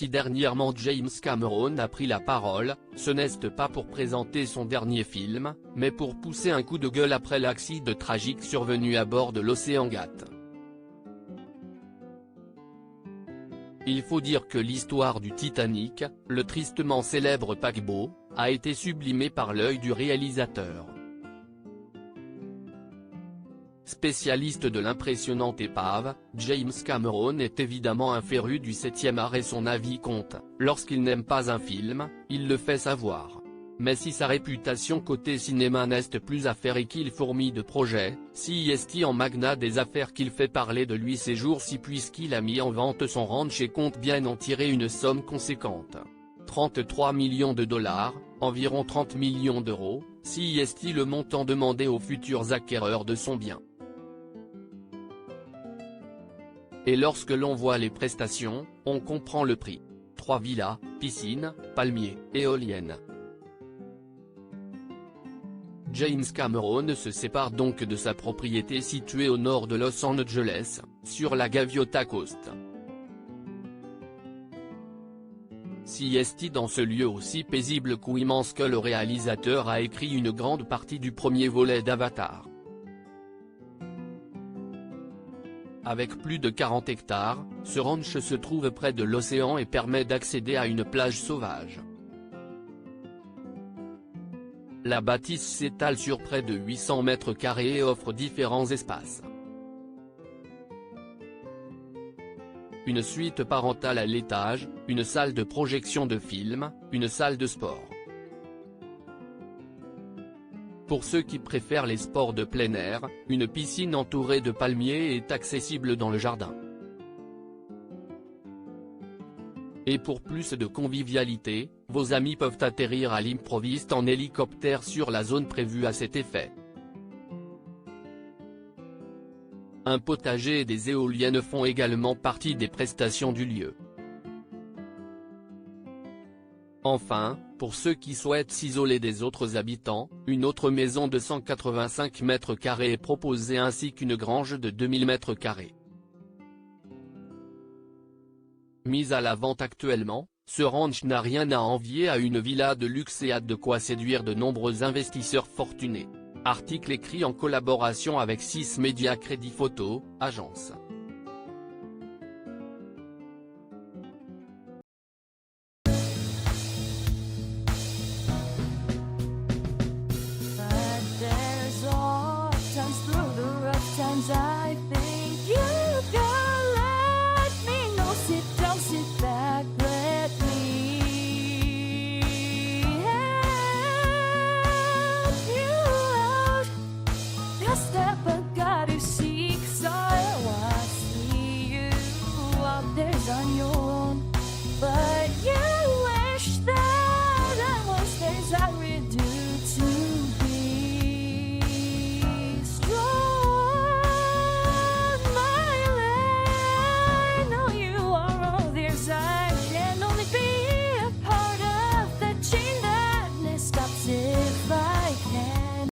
Si dernièrement James Cameron a pris la parole, ce n'est pas pour présenter son dernier film, mais pour pousser un coup de gueule après l'accident tragique survenu à bord de l'Océan Gate. Il faut dire que l'histoire du Titanic, le tristement célèbre paquebot, a été sublimée par l'œil du réalisateur. Spécialiste de l'impressionnante épave, James Cameron est évidemment un féru du 7e art et son avis compte. Lorsqu'il n'aime pas un film, il le fait savoir. Mais si sa réputation côté cinéma n'est plus affaire et qu'il fourmille de projets, si est en magnat des affaires qu'il fait parler de lui ces jours-ci puisqu'il a mis en vente son ranch et compte bien en tirer une somme conséquente. 33 millions de dollars, environ 30 millions d'euros, si est le montant demandé aux futurs acquéreurs de son bien. Et lorsque l'on voit les prestations, on comprend le prix. 3 villas, piscines, palmiers, éoliennes. James Cameron se sépare donc de sa propriété située au nord de Los Angeles, sur la Gaviota Coast. Si est dans ce lieu aussi paisible qu'immense que le réalisateur a écrit une grande partie du premier volet d'Avatar. Avec plus de 40 hectares, ce ranch se trouve près de l'océan et permet d'accéder à une plage sauvage. La bâtisse s'étale sur près de 800 mètres carrés et offre différents espaces. Une suite parentale à l'étage, une salle de projection de films, une salle de sport. Pour ceux qui préfèrent les sports de plein air, une piscine entourée de palmiers est accessible dans le jardin. Et pour plus de convivialité, vos amis peuvent atterrir à l'improviste en hélicoptère sur la zone prévue à cet effet. Un potager et des éoliennes font également partie des prestations du lieu. Enfin, pour ceux qui souhaitent s'isoler des autres habitants, une autre maison de 185 mètres carrés est proposée ainsi qu'une grange de 2000 mètres carrés. Mise à la vente actuellement, ce ranch n'a rien à envier à une villa de luxe et a de quoi séduire de nombreux investisseurs fortunés. Article écrit en collaboration avec 6 médias Crédit Photo, agence. I think you can let me know. Sit down, sit back, let me help you out. Just step I gotta seek, so I see you out there on your own, but